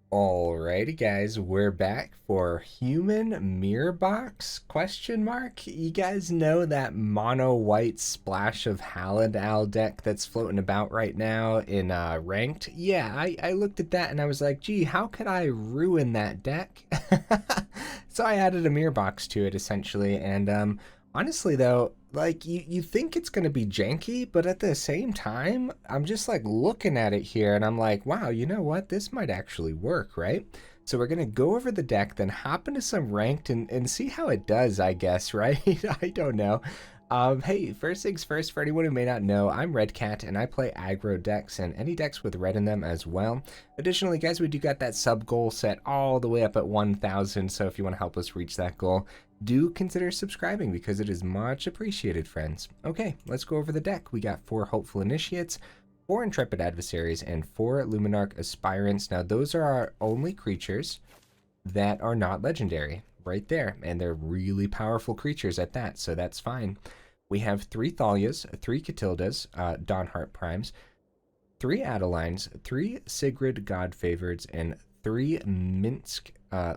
Alrighty guys, we're back for Human Mirror Box question mark. You guys know that mono white splash of Halana deck that's floating about right now in ranked? Yeah, I looked at that and I was like, gee, how could I ruin that deck? So I added a mirror box to it essentially, and honestly though, like you think it's gonna be janky, but at the same time, I'm just like looking at it here and I'm like, wow, you know what? This might actually work, right? So we're gonna go over the deck, then hop into some ranked and see how it does, I guess, right? I don't know. Hey, first things first, for anyone who may not know, I'm Red Cat and I play aggro decks and any decks with red in them as well. Additionally, guys, we do got that sub goal set all the way up at 1,000, so if you want to help us reach that goal, do consider subscribing because it is much appreciated, friends. Okay, let's go over the deck. We got 4 Hopeful Initiates, 4 Intrepid Adversaries, and 4 Luminarch Aspirants. Now, those are our only creatures that are not legendary right there, and they're really powerful creatures at that, so that's fine. We have 3 Thalias, 3 Katildas, Dawnhart Primes, 3 Adelines, 3 Sigrid God-Favorites, and 3 Minsc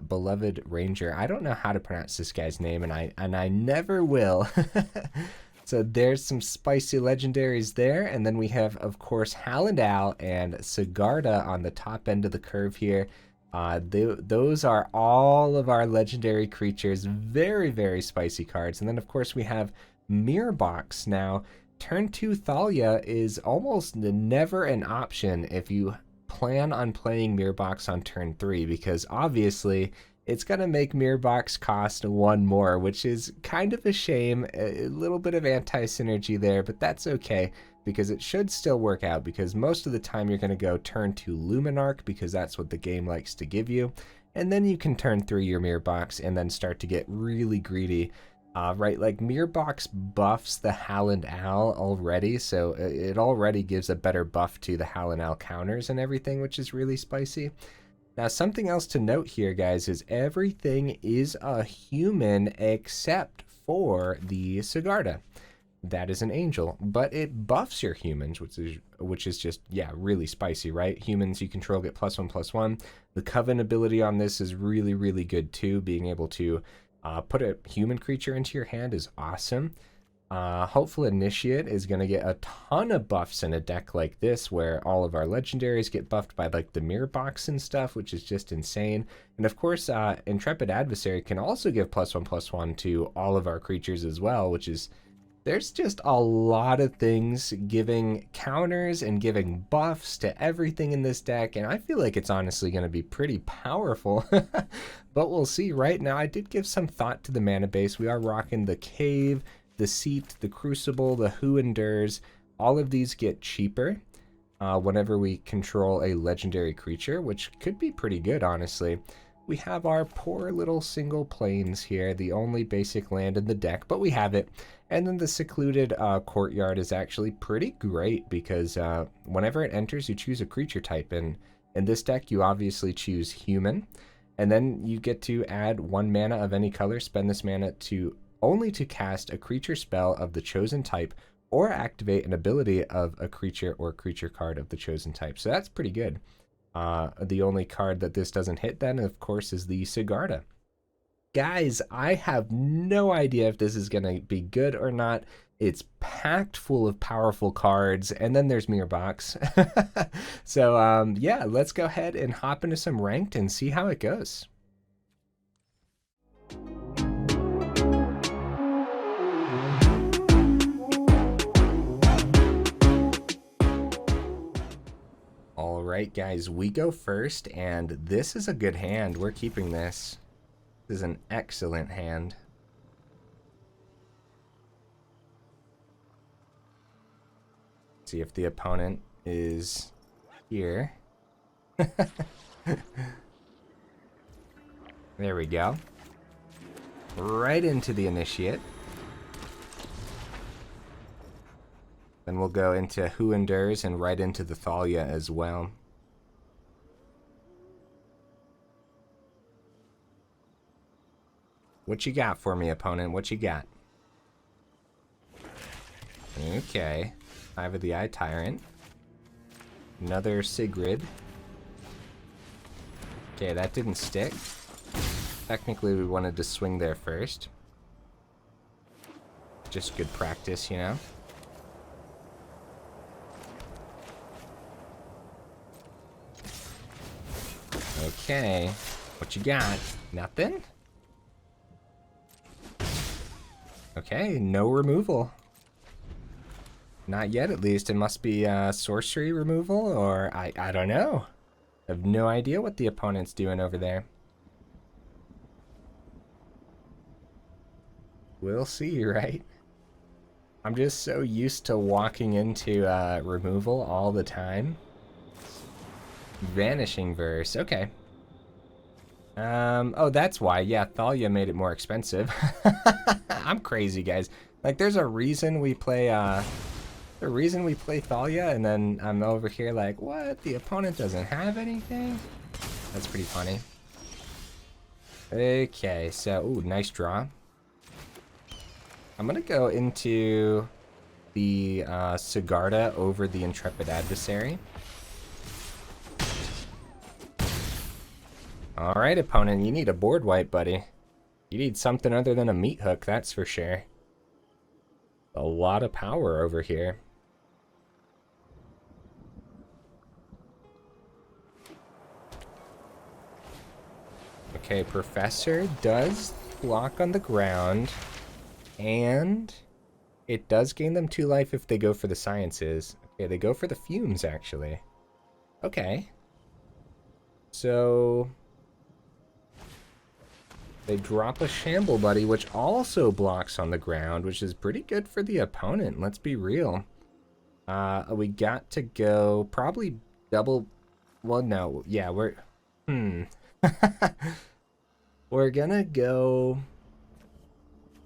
Beloved Ranger. I don't know how to pronounce this guy's name, and I never will. So there's some spicy legendaries there, and then we have, of course, Halana and Sigarda on the top end of the curve here. Those are all of our legendary creatures. Very, very spicy cards. And then, of course, we have Mirror Box. Now, turn 2 Thalia is almost never an option if you plan on playing Mirror Box on turn 3, because obviously it's going to make Mirror Box cost 1 more, which is kind of a shame. A little bit of anti-synergy there, but that's okay because it should still work out, because most of the time you're going to go turn 2 Luminarch because that's what the game likes to give you, and then you can turn 3 your Mirror Box and then start to get really greedy. Right, like Mirror Box buffs the Halana already, so it already gives a better buff to the Halana counters and everything, which is really spicy. Now, something else to note here, guys, is everything is a human except for the Sigarda. That is an angel, but it buffs your humans, which is just, yeah, really spicy, right? Humans you control get +1/+1. The Coven ability on this is really, really good too. Being able to put a human creature into your hand is awesome. Hopeful Initiate is going to get a ton of buffs in a deck like this, where all of our legendaries get buffed by like the Mirror Box and stuff, which is just insane. And of course, Intrepid Adversary can also give +1/+1 to all of our creatures as well, which is, there's just a lot of things giving counters and giving buffs to everything in this deck, and I feel like it's honestly going to be pretty powerful. But we'll see. Right now, I did give some thought to the mana base. We are rocking the Cave, the Seat, the Crucible, the Who Endures. All of these get cheaper whenever we control a legendary creature, which could be pretty good, honestly. We have our poor little single plains here, the only basic land in the deck, but we have it. And then the Secluded Courtyard is actually pretty great because whenever it enters, you choose a creature type. And in this deck, you obviously choose human. And then you get to add 1 mana of any color, spend this mana only to cast a creature spell of the chosen type or activate an ability of a creature or creature card of the chosen type. So that's pretty good. The only card that this doesn't hit then, of course, is the Sigarda. Guys, I have no idea if this is going to be good or not. It's packed full of powerful cards, and then there's Mirror Box. So, yeah, let's go ahead and hop into some ranked and see how it goes. All right, guys, we go first, and this is a good hand. We're keeping this. This is an excellent hand. See if the opponent is here. There we go. Right into the Initiate. Then we'll go into Who Endures and right into the Thalia as well. What you got for me, opponent? What you got? Okay. Eye of the Eye Tyrant. Another Sigrid. Okay, that didn't stick. Technically, we wanted to swing there first. Just good practice, you know? Okay, what you got? Nothing? Okay, no removal. Not yet, at least. It must be sorcery removal, or I don't know. I have no idea what the opponent's doing over there. We'll see, right? I'm just so used to walking into removal all the time. Vanishing Verse, okay. Oh, that's why. Yeah, Thalia made it more expensive. I'm crazy, guys. Like, there's a reason we play Thalia, and then I'm over here like, what? The opponent doesn't have anything? That's pretty funny. Okay, so, ooh, nice draw. I'm gonna go into the Sigarda over the Intrepid Adversary. Alright, opponent, you need a board wipe, buddy. You need something other than a meat hook, that's for sure. A lot of power over here. Okay, Professor does block on the ground, and it does gain them 2 life if they go for the sciences. Okay, they go for the fumes, actually. Okay. So they drop a Shamble Buddy, which also blocks on the ground, which is pretty good for the opponent, let's be real. We got to go probably double... Well, no, yeah, we're... We're gonna go...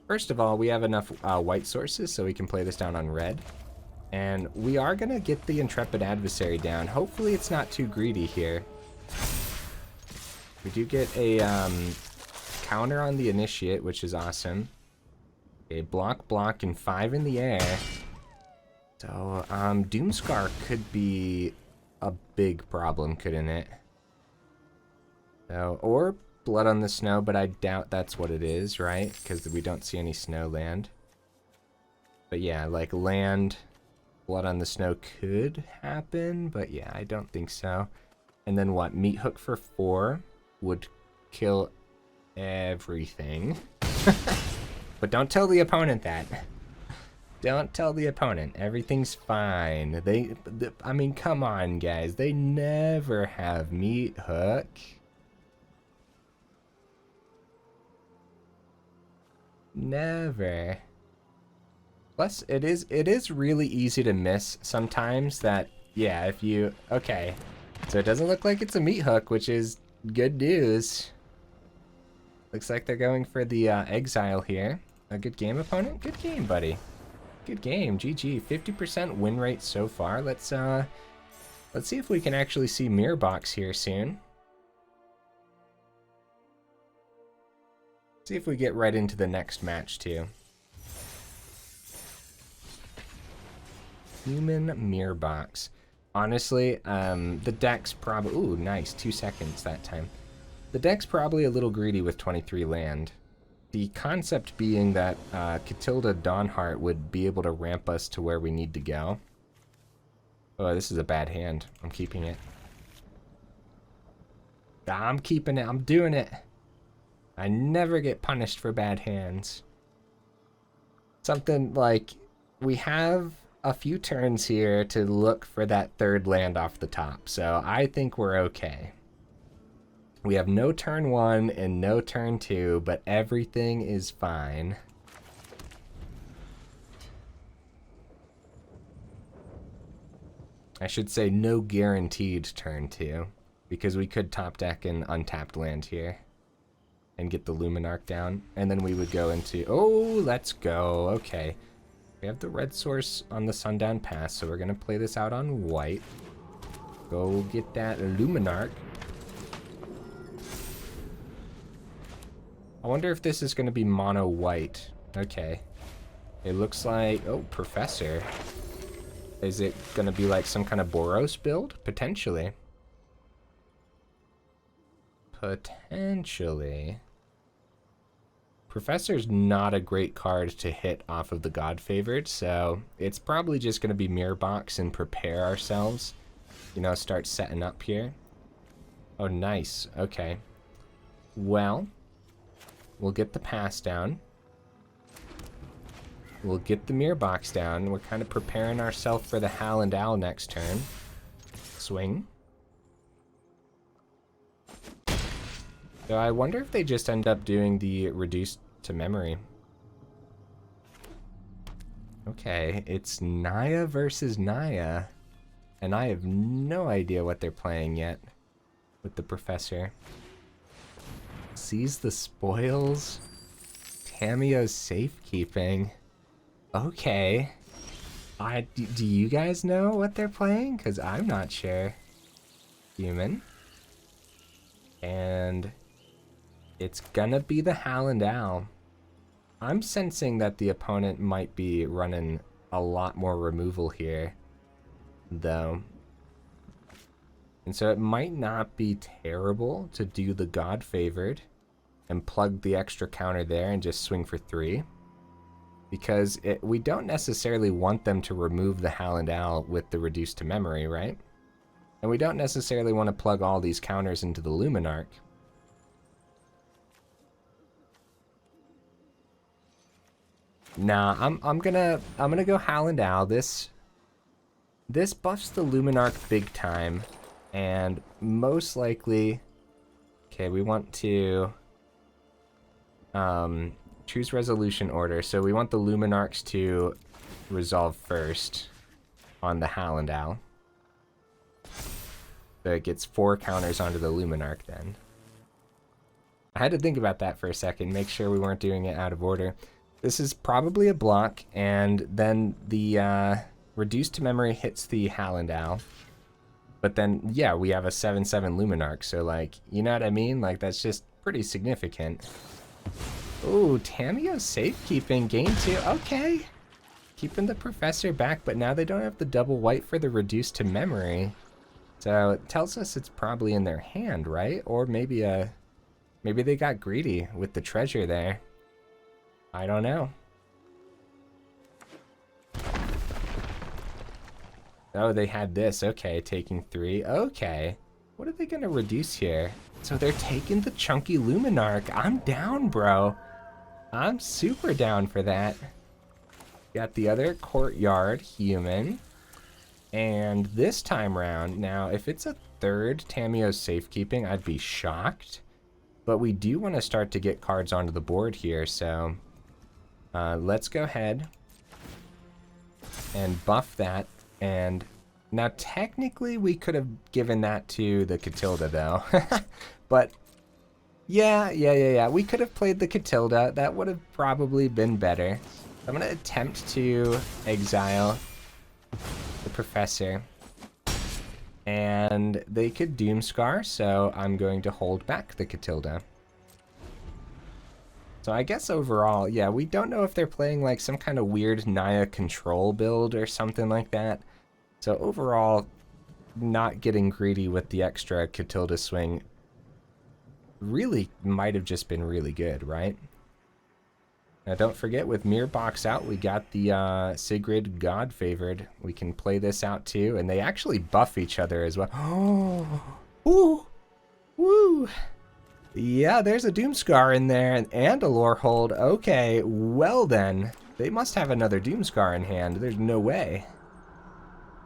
First of all, we have enough white sources, so we can play this down on red. And we are gonna get the Intrepid Adversary down. Hopefully it's not too greedy here. We do get a counter on the Initiate, which is awesome. A block, and 5 in the air. So, Doomscar could be a big problem, couldn't it? So, or Blood on the Snow, but I doubt that's what it is, right? Because we don't see any snow land. But yeah, like land, Blood on the Snow could happen, but yeah, I don't think so. And then what? Meat Hook for 4 would kill everything. But don't tell the opponent that. Don't tell the opponent. Everything's fine. I mean, come on, guys. They never have Meat Hook. Never. Plus, it is really easy to miss sometimes that, yeah, if you... Okay. So it doesn't look like it's a Meat Hook, which is good news. Looks like they're going for the Exile here. A good game, opponent? Good game, buddy. Good game. GG. 50% win rate so far. Let's see if we can actually see Mirror Box here soon. See if we get right into the next match, too. Human Mirror Box. Honestly, the deck's probably... Ooh, nice. 2 seconds that time. The deck's probably a little greedy with 23 land. The concept being that Catilda Dawnhart would be able to ramp us to where we need to go. Oh, this is a bad hand. I'm keeping it. I'm keeping it. I'm doing it. I never get punished for bad hands. Something like, we have a few turns here to look for that 3rd land off the top, so I think we're okay. We have no turn 1 and no turn 2, but everything is fine. I should say no guaranteed turn 2, because we could top deck an untapped land here and get the Luminarch down, and then we would go into... Oh, let's go. Okay. We have the red source on the Sundown Pass, so we're going to play this out on white. Go get that Luminarch. I wonder if this is going to be mono white. Okay. It looks like... Oh, Professor. Is it going to be like some kind of Boros build? Potentially. Potentially. Professor's not a great card to hit off of the God Favored, so it's probably just going to be Mirror Box and prepare ourselves. You know, start setting up here. Oh, nice. Okay. Well, we'll get the pass down. We'll get the Mirror Box down. We're kind of preparing ourselves for the Halland Owl next turn. Swing. So I wonder if they just end up doing the reduced to memory. Okay, it's Naya versus Naya. And I have no idea what they're playing yet with the Professor. Seize the spoils. Tamiyo's safekeeping. Okay. Do you guys know what they're playing? Because I'm not sure. Human. And it's gonna be the Halland Owl. I'm sensing that the opponent might be running a lot more removal here, though. And so it might not be terrible to do the God Favored and plug the extra counter there and just swing for 3. Because we don't necessarily want them to remove the Halland Owl with the reduced to memory, right? And we don't necessarily want to plug all these counters into the Luminarch. Nah, I'm gonna go Halland Owl. This buffs the Luminarch big time, and most likely, okay, we want to choose resolution order. So we want the Luminarchs to resolve first on the Halland Owl. So it gets 4 counters onto the Luminarch then. I had to think about that for a second, make sure we weren't doing it out of order. This is probably a block, and then the reduced to memory hits the Halland Owl. But then, yeah, we have a 7/7 Luminarch, so, like, you know what I mean? Like, that's just pretty significant. Ooh, Tamiyo's safekeeping, gain 2, okay. Keeping the Professor back, but now they don't have the double white for the reduced to memory. So it tells us it's probably in their hand, right? Or maybe they got greedy with the treasure there. I don't know. Oh, they had this. Okay, taking 3. Okay. What are they going to reduce here? So they're taking the chunky Luminarch. I'm down, bro. I'm super down for that. Got the other Courtyard human. And this time round, now, if it's a 3rd Tamiyo's safekeeping, I'd be shocked. But we do want to start to get cards onto the board here, so let's go ahead and buff that. And now technically we could have given that to the Catilda though. But yeah, we could have played the Catilda. That would have probably been better. I'm going to attempt to exile the Professor. And they could Doomscar, so I'm going to hold back the Catilda. So I guess overall, yeah, we don't know if they're playing like some kind of weird Naya control build or something like that. So overall, not getting greedy with the extra Catilda swing really might have just been really good, right? Now don't forget, with Mirror Box out, we got the Sigrid God Favored. We can play this out too, and they actually buff each other as well. Oh, ooh, woo! Yeah, there's a Doomscar in there and a Lore Hold. Okay, well then, they must have another Doomscar in hand. There's no way.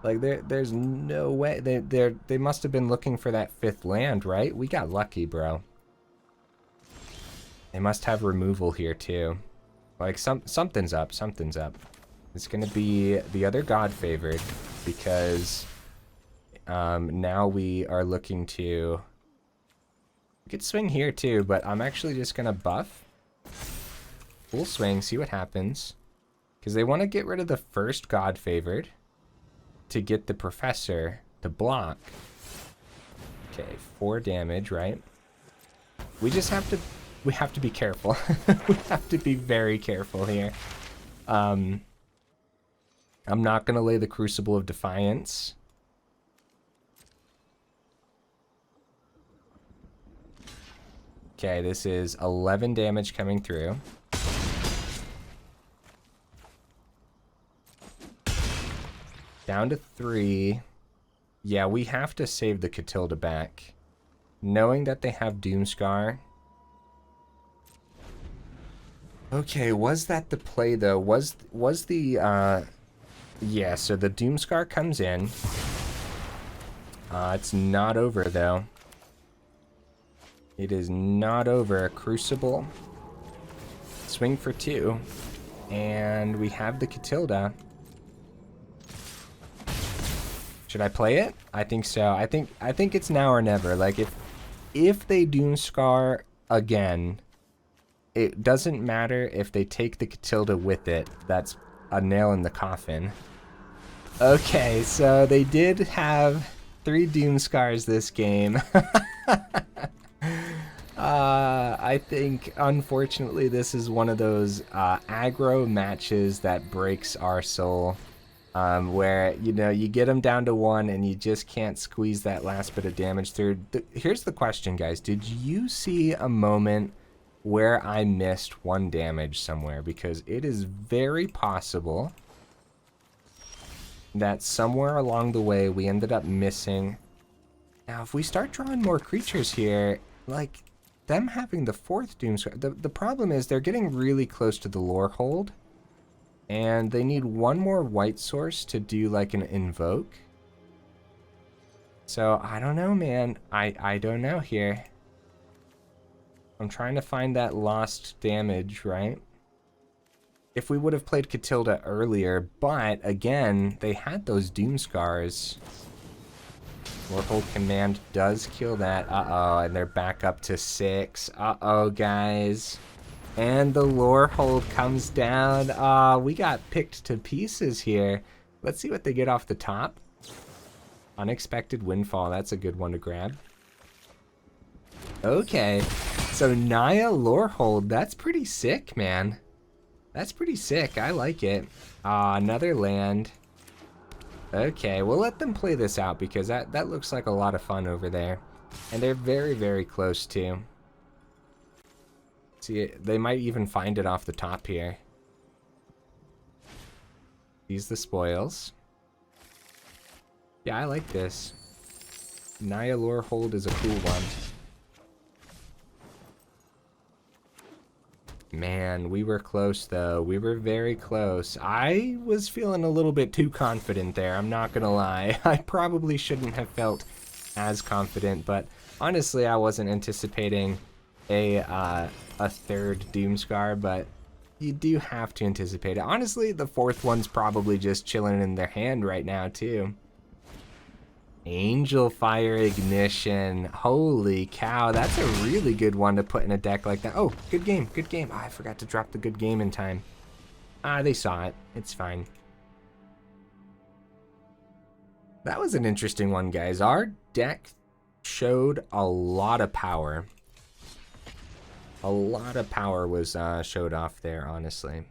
Like there's no way. They must have been looking for that 5th land, right? We got lucky, bro. They must have removal here too. Like something's up. Something's up. It's gonna be the other God Favored because now we are looking to. We could swing here too, but I'm actually just gonna buff. Full swing, see what happens. Because they want to get rid of the first God Favored to get the Professor to block. Okay, 4 damage, right? We just have to be careful. We have to be very careful here. I'm not gonna lay the Crucible of Defiance. Okay, this is 11 damage coming through. Down to 3. Yeah, we have to save the Katilda back. Knowing that they have Doomscar. Okay, was that the play though? Was the yeah, so the Doomscar comes in. It's not over though. It is not over. Crucible. Swing for 2. And we have the Katilda. Should I play it? I think so. I think it's now or never. Like if they Doomscar again, it doesn't matter if they take the Katilda with it. That's a nail in the coffin. Okay, so they did have 3 Doomscars this game. I think, unfortunately, this is one of those aggro matches that breaks our soul. Where, you know, you get them down to 1 and you just can't squeeze that last bit of damage through. Here's the question, guys. Did you see a moment where I missed 1 damage somewhere? Because it is very possible that somewhere along the way we ended up missing. Now, if we start drawing more creatures here, like them having the 4th Doomscar, the problem is they're getting really close to the lore hold. And they need 1 more white source to do like an invoke. So I don't know, man. I don't know here. I'm trying to find that lost damage, right? If we would have played Katilda earlier, but again, they had those Doomscars. Lorehold Command does kill that. Uh-oh, and they're back up to 6. Uh-oh, guys. And the lore hold comes down. We got picked to pieces here. Let's see what they get off the top. Unexpected Windfall. That's a good one to grab. Okay. So Naya lore hold. That's pretty sick, man. That's pretty sick. I like it. Another land. Okay, we'll let them play this out because that looks like a lot of fun over there. And they're very, very close too. See, they might even find it off the top here. Use the spoils. Yeah, I like this. Naya lore hold is a cool one. Man, we were close though. We were very close. I was feeling a little bit too confident there, I'm not gonna lie. I probably shouldn't have felt as confident, but honestly I wasn't anticipating a 3rd Doomscar, but you do have to anticipate it. Honestly, the 4th one's probably just chilling in their hand right now too. Angel Fire Ignition. Holy cow, that's a really good one to put in a deck like that. Oh, good game, good game. Oh, I forgot to drop the good game in time. They saw it. It's fine. That was an interesting one, guys. Our deck showed a lot of power. A lot of power was showed off there, honestly.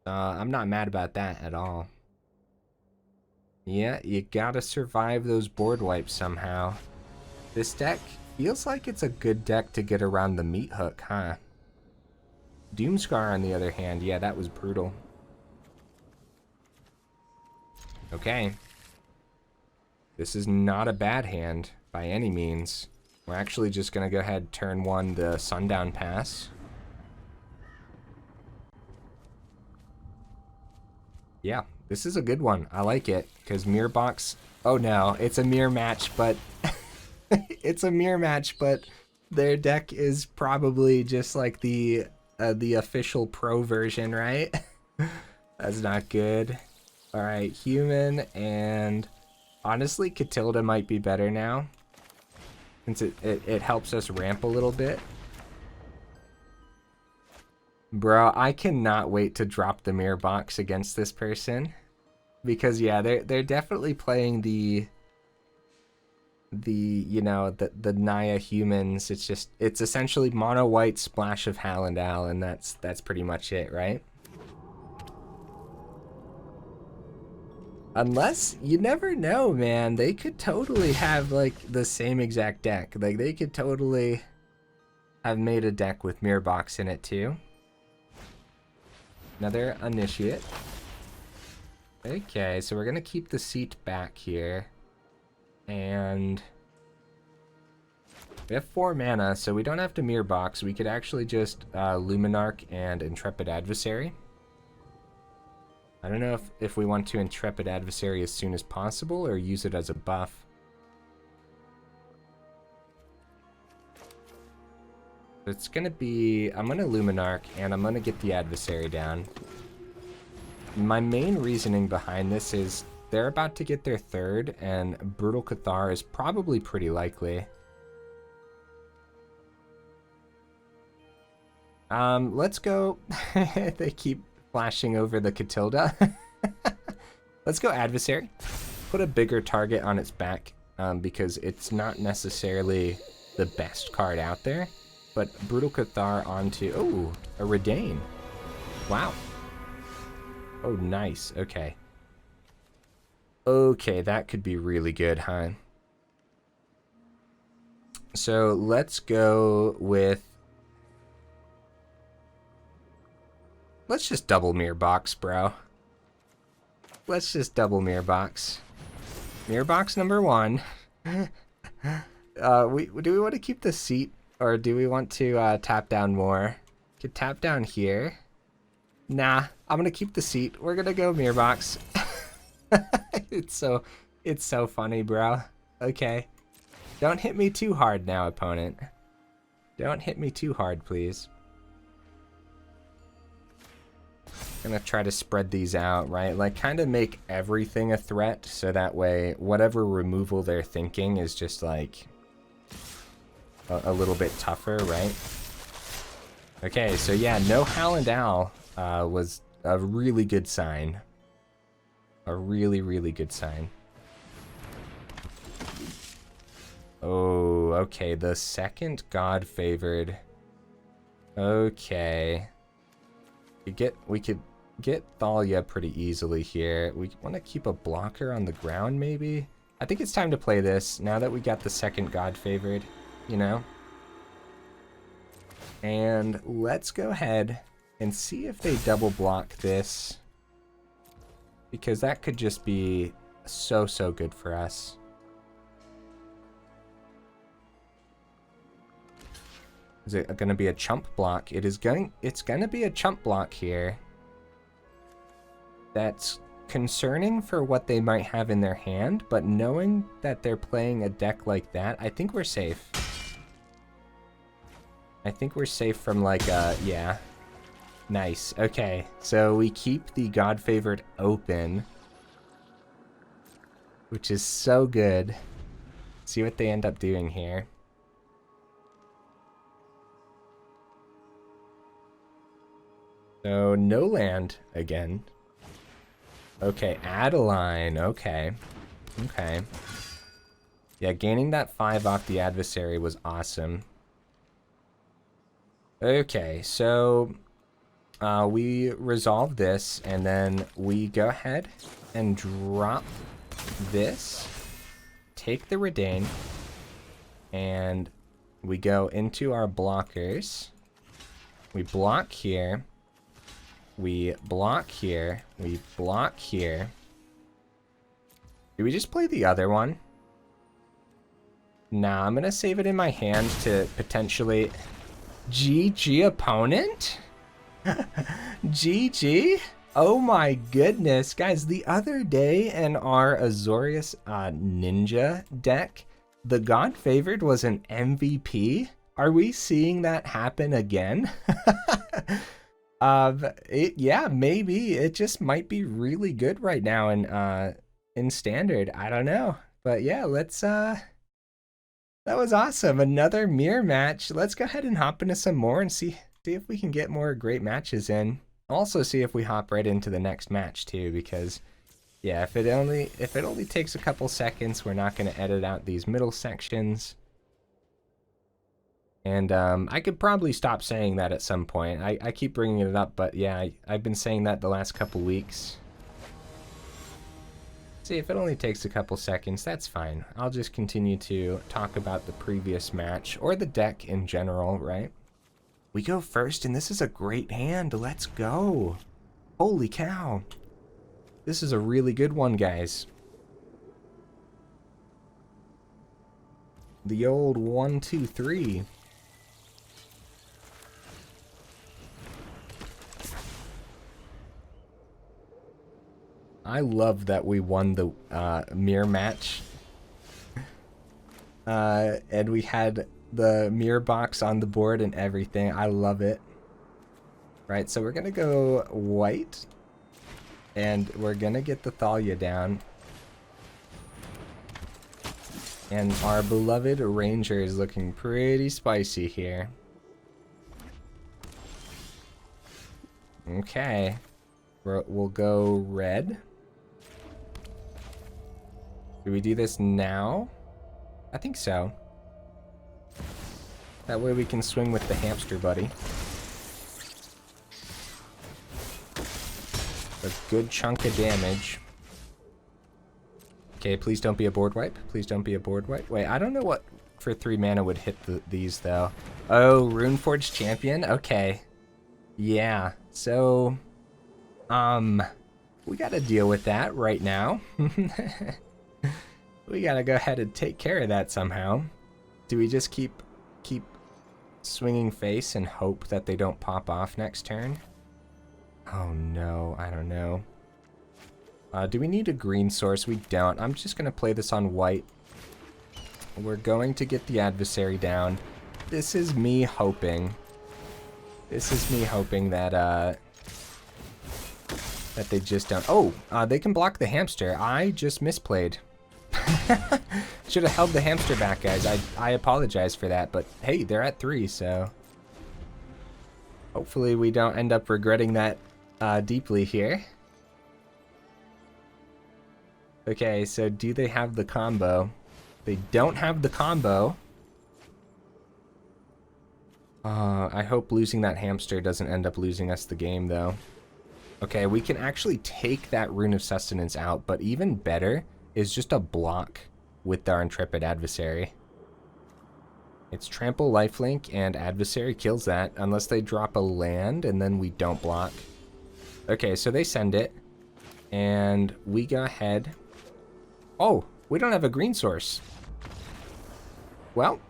I'm not mad about that at all. Yeah, you gotta survive those board wipes somehow. This deck feels like it's a good deck to get around the meat hook, huh? Doomscar, on the other hand, yeah, that was brutal. Okay. This is not a bad hand by any means. We're actually just going to go ahead and turn 1 the Sundown Pass. Yeah, this is a good one. I like it, because Mirror Box... Oh no, it's a mirror match, but... it's a mirror match, but their deck is probably just like the official pro version, right? That's not good. Alright, human, and... Honestly, Katilda might be better now. Since it helps us ramp a little bit. Bro, I cannot wait to drop the mirror box against this person. Because yeah, they're definitely playing the you know, the Naya humans. It's essentially mono white splash of Hallandal, and that's pretty much it, right? Unless, you never know, man. They could totally have, like, the same exact deck. Like, they could totally I've made a deck with Mirror Box in it too. Another Initiate. Okay, so we're gonna keep the seat back here. And we have 4 mana, so we don't have to Mirror Box. We could actually just Luminarch and Intrepid Adversary. I don't know if we want to Intrepid Adversary as soon as possible or use it as a buff. It's gonna be, I'm gonna Luminarch and I'm gonna get the Adversary down. My main reasoning behind this is they're about to get their 3rd and Brutal Cathar is probably pretty likely. Let's go. They keep flashing over the Catilda. Let's go Adversary. Put a bigger target on its back because it's not necessarily the best card out there. But Brutal Cathar onto... Oh, a Redain. Wow. Oh, nice. Okay. Okay, that could be really good, huh? So let's go with... Let's just double Mirror Box, bro. Let's just double Mirror Box. Mirror Box number 1. Do we want to keep the seat? Or do we want to tap down more? Could tap down here. Nah, I'm gonna keep the seat. We're gonna go Mirror Box. It's so funny, bro. Okay. Don't hit me too hard now, opponent. Don't hit me too hard, please. Gonna try to spread these out, right? Like, kind of make everything a threat, so that way, whatever removal they're thinking is just like a little bit tougher, right? Okay, so yeah, no Halana was a really good sign. A really, really good sign. Oh, okay, the second God favored. Okay. We could get Thalia pretty easily here. We want to keep a blocker on the ground, maybe? I think it's time to play this, now that we got the second God favored, you know? And let's go ahead and see if they double block this. Because that could just be so good for us. Is it going to be a chump block? It's going to be a chump block here. That's concerning for what they might have in their hand, but knowing that they're playing a deck like that, I think we're safe. I think we're safe from like, yeah. Nice. Okay, so we keep the God Favored open, which is so good. See what they end up doing here. So, no land again. Okay, Adeline. Okay. Okay. Yeah, gaining that 5 off the Adversary was awesome. Okay, so we resolve this, and then we go ahead and drop this, take the Redain, and we go into our blockers. We block here. We block here. We block here. Do we just play the other one? Nah, I'm gonna save it in my hand to potentially... GG opponent? GG? Oh my goodness. Guys, the other day in our Azorius Ninja deck, the God Favored was an MVP. Are we seeing that happen again? Yeah, maybe. It just might be really good right now in Standard. I don't know. But yeah, let's... That was awesome. Another mirror match. Let's go ahead and hop into some more and see if we can get more great matches in. Also see if we hop right into the next match too, because yeah, if it only takes a couple seconds, we're not going to edit out these middle sections. And I could probably stop saying that at some point. I keep bringing it up, but yeah, I've been saying that the last couple weeks. See, if it only takes a couple seconds, that's fine. I'll just continue to talk about the previous match, or the deck in general, right? We go first, and this is a great hand. Let's go. Holy cow. This is a really good one, guys. The old 1, 2, 3. I love that we won the mirror match. And we had the mirror box on the board and everything. I love it. Right, so we're going to go white. And we're going to get the Thalia down. And our beloved Ranger is looking pretty spicy here. Okay. We'll go red. Do we do this now? I think so. That way we can swing with the hamster buddy. A good chunk of damage. Okay, please don't be a board wipe. Please don't be a board wipe. Wait, I don't know what for 3 mana would hit these though. Oh, Runeforged Champion? Okay. Yeah, so... we gotta deal with that right now. We gotta go ahead and take care of that somehow. Do we just keep swinging face and hope that they don't pop off next turn? Oh no, I don't know. Do we need a green source? We don't. I'm just gonna play this on white. We're going to get the adversary down. This is me hoping. This is me hoping that that they just don't. Oh, they can block the hamster. I just misplayed. Should have held the hamster back, guys. I apologize for that, but hey, they're at 3, so hopefully we don't end up regretting that deeply here. Okay, so do they have the combo? They don't have the combo. I hope losing that hamster doesn't end up losing us the game, though. Okay, we can actually take that Rune of Sustenance out, but even better is just a block with our Intrepid Adversary. It's Trample, Lifelink, and Adversary kills that, unless they drop a land, and then we don't block. Okay, so they send it, and we go ahead. Oh, we don't have a green source. Well,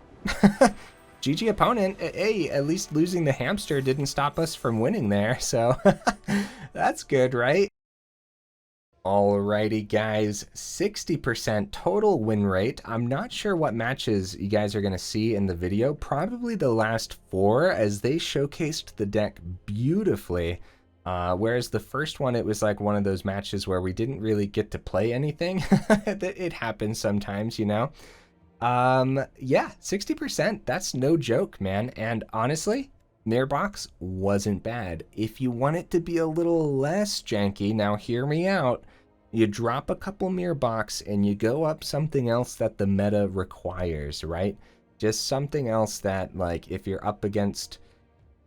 GG opponent. Hey, at least losing the hamster didn't stop us from winning there, so that's good, right? Alrighty, guys, 60% total win rate. I'm not sure what matches you guys are going to see in the video. Probably the last 4, as they showcased the deck beautifully. Whereas the first one, it was like one of those matches where we didn't really get to play anything. It happens sometimes, you know? Yeah, 60%. That's no joke, man. And honestly, Mirror Box wasn't bad. If you want it to be a little less janky, now hear me out. You drop a couple Mirror Box and you go up something else that the meta requires, right? Just something else that, like, if you're up against,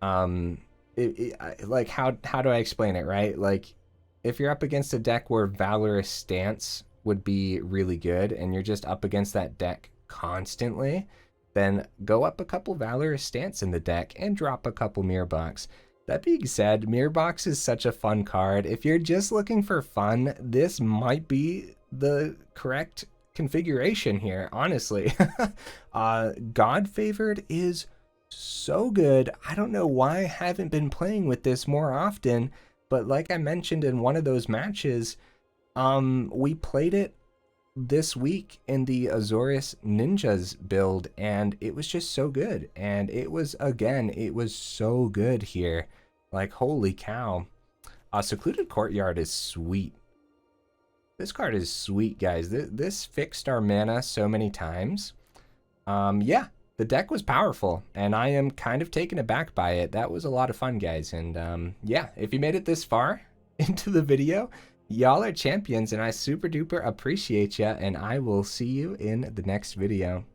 like, how do I explain it, right? Like, if you're up against a deck where Valorous Stance would be really good and you're just up against that deck constantly, then go up a couple Valorous Stance in the deck and drop a couple Mirror Box. That being said, Mirror Box is such a fun card. If you're just looking for fun, this might be the correct configuration here, honestly. God Favored is so good. I don't know why I haven't been playing with this more often, but like I mentioned in one of those matches, we played it this week in the Azorius Ninjas build, and it was just so good. And it was, again, it was so good here. Like, holy cow. Secluded Courtyard is sweet. This card is sweet, guys. This fixed our mana so many times. Yeah, the deck was powerful, and I am kind of taken aback by it. That was a lot of fun, guys. And yeah, if you made it this far into the video, y'all are champions, and I super duper appreciate ya, and I will see you in the next video.